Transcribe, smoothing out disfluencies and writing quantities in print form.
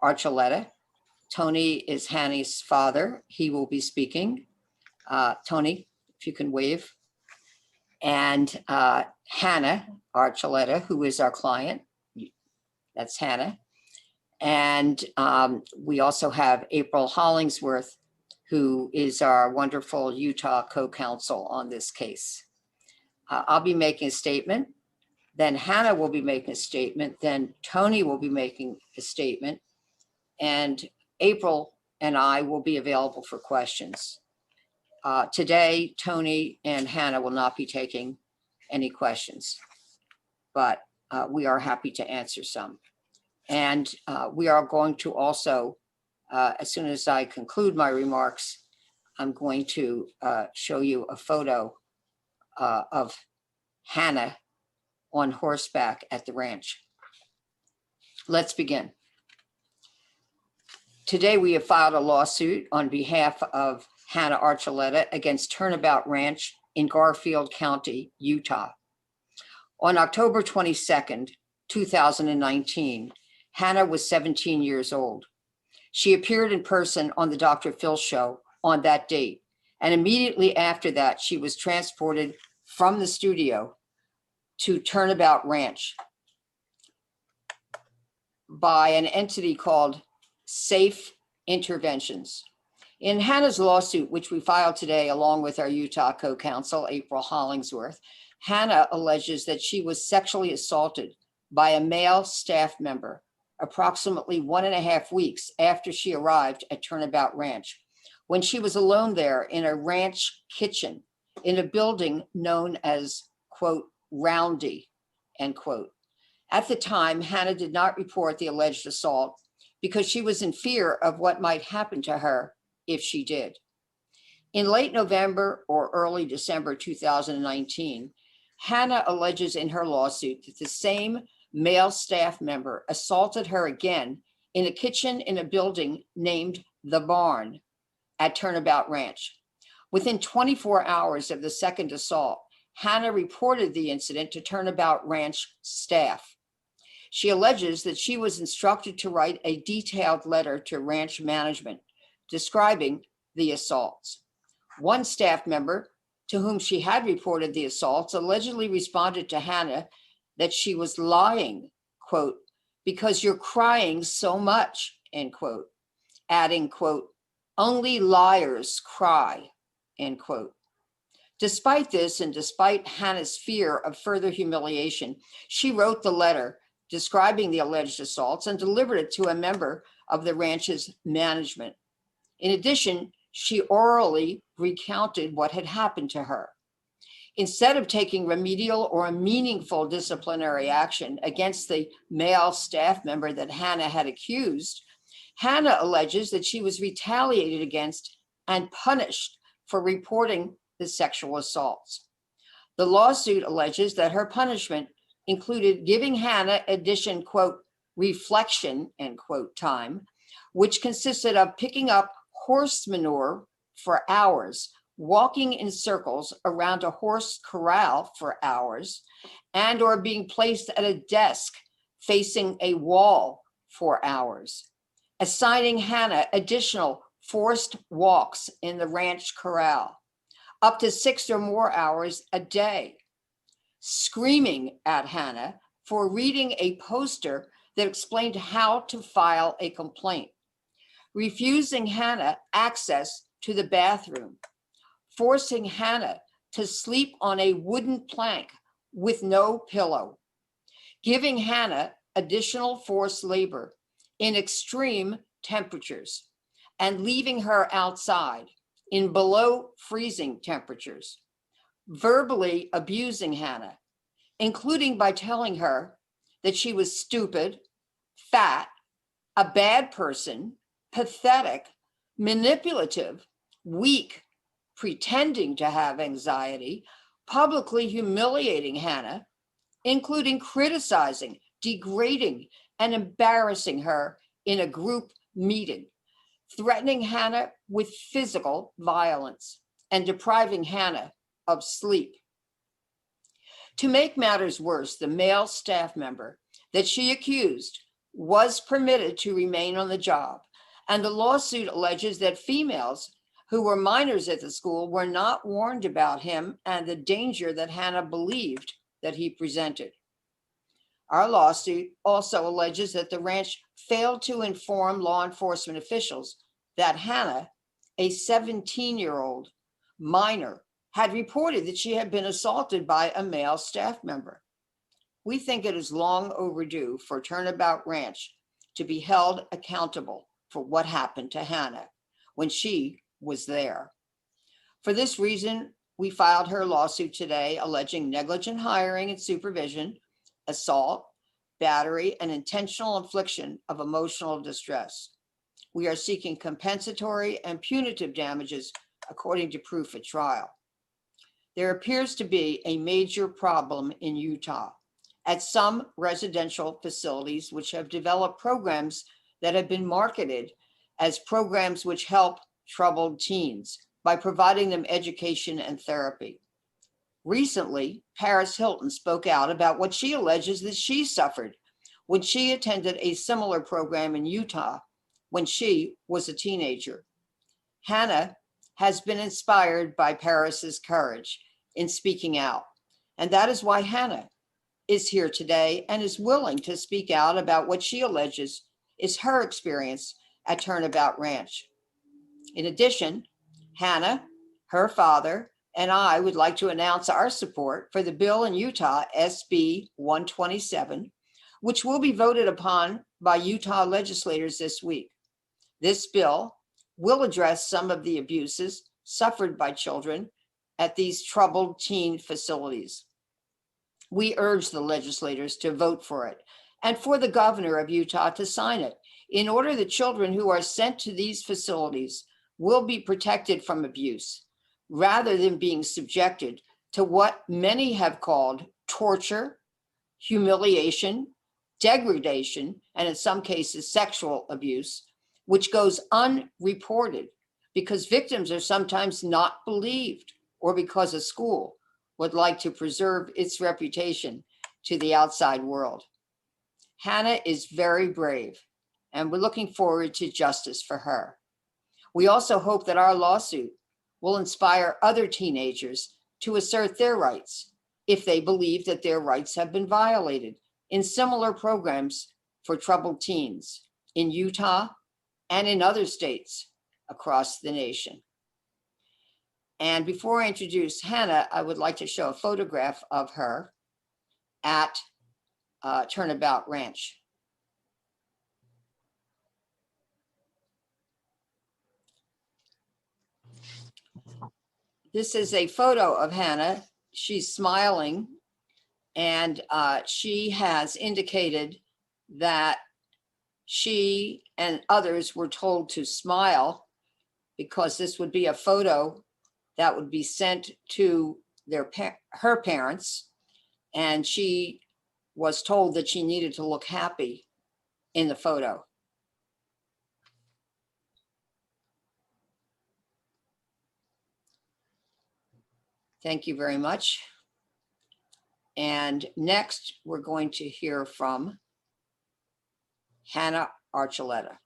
Archuleta. Tony is Hannah's father. He will be speaking. Tony, if you can wave. And Hannah Archuleta, who is our client. That's Hannah. And we also have April Hollingsworth, who is our wonderful Utah co-counsel on this case. I'll be making a statement. Then Hannah will be making a statement. Then Tony will be making a statement. And April and I will be available for questions. Today, Tony and Hannah will not be taking any questions, but we are happy to answer some. And we are going to also, as soon as I conclude my remarks, I'm going to show you a photo of Hannah on horseback at the ranch. Let's begin. Today, we have filed a lawsuit on behalf of Hannah Archuleta against Turnabout Ranch in Garfield County, Utah. On October 22nd, 2019, Hannah was 17 years old. She appeared in person on the Dr. Phil show on that date, and immediately after that, she was transported from the studio to Turnabout Ranch by an entity called Safe Interventions. In Hannah's lawsuit, which we filed today along with our Utah co-counsel, April Hollingsworth, Hannah alleges that she was sexually assaulted by a male staff member approximately 1.5 weeks after she arrived at Turnabout Ranch, when she was alone there in a ranch kitchen in a building known as, quote, Roundy, end quote. At the time, Hannah did not report the alleged assault because she was in fear of what might happen to her if she did. In late November or early December 2019, Hannah alleges in her lawsuit that the same male staff member assaulted her again in a kitchen in a building named The Barn at Turnabout Ranch. Within 24 hours of the second assault, Hannah reported the incident to Turnabout Ranch staff. She alleges that she was instructed to write a detailed letter to ranch management describing the assaults. One staff member to whom she had reported the assaults allegedly responded to Hannah that she was lying, quote, because you're crying so much, end quote, adding, quote, only liars cry, end quote. Despite this, and despite Hannah's fear of further humiliation, she wrote the letter describing the alleged assaults and delivered it to a member of the ranch's management. In addition, she orally recounted what had happened to her. Instead of taking remedial or meaningful disciplinary action against the male staff member that Hannah had accused, Hannah alleges that she was retaliated against and punished for reporting the sexual assaults. The lawsuit alleges that her punishment included giving Hannah addition, quote, reflection, end quote, time, which consisted of picking up horse manure for hours, walking in circles around a horse corral for hours, and or being placed at a desk facing a wall for hours, assigning Hannah additional forced walks in the ranch corral, up to 6 or more hours a day, screaming at Hannah for reading a poster that explained how to file a complaint, refusing Hannah access to the bathroom, forcing Hannah to sleep on a wooden plank with no pillow, giving Hannah additional forced labor in extreme temperatures, and leaving her outside in below freezing temperatures, verbally abusing Hannah, including by telling her that she was stupid, fat, a bad person, pathetic, manipulative, weak, pretending to have anxiety, publicly humiliating Hannah, including criticizing, degrading, and embarrassing her in a group meeting, threatening Hannah with physical violence, and depriving Hannah of sleep. To make matters worse, the male staff member that she accused was permitted to remain on the job. And the lawsuit alleges that females who were minors at the school were not warned about him and the danger that Hannah believed that he presented. Our lawsuit also alleges that the ranch failed to inform law enforcement officials that Hannah, a 17-year-old minor, had reported that she had been assaulted by a male staff member. We think it is long overdue for Turnabout Ranch to be held accountable for what happened to Hannah when she was there. For this reason, we filed her lawsuit today alleging negligent hiring and supervision, assault, battery, and intentional infliction of emotional distress. We are seeking compensatory and punitive damages according to proof at trial. There appears to be a major problem in Utah at some residential facilities which have developed programs that have been marketed as programs which help troubled teens by providing them education and therapy. Recently, Paris Hilton spoke out about what she alleges that she suffered when she attended a similar program in Utah when she was a teenager. Hannah has been inspired by Paris's courage in speaking out, and that is why Hannah is here today and is willing to speak out about what she alleges is her experience at Turnabout Ranch. In addition, Hannah, her father, and I would like to announce our support for the bill in Utah, SB 127, which will be voted upon by Utah legislators this week. This bill will address some of the abuses suffered by children at these troubled teen facilities. We urge the legislators to vote for it and for the governor of Utah to sign it in order that children who are sent to these facilities will be protected from abuse rather than being subjected to what many have called torture, humiliation, degradation, and in some cases, sexual abuse, which goes unreported because victims are sometimes not believed or because a school would like to preserve its reputation to the outside world. Hannah is very brave, and we're looking forward to justice for her. We also hope that our lawsuit will inspire other teenagers to assert their rights if they believe that their rights have been violated in similar programs for troubled teens in Utah and in other states across the nation. And before I introduce Hannah, I would like to show a photograph of her at Turnabout Ranch. This is a photo of Hannah. She's smiling, and she has indicated that she and others were told to smile because this would be a photo that would be sent to her parents, and she was told that she needed to look happy in the photo. Thank you very much. And next, we're going to hear from Hannah Archuleta.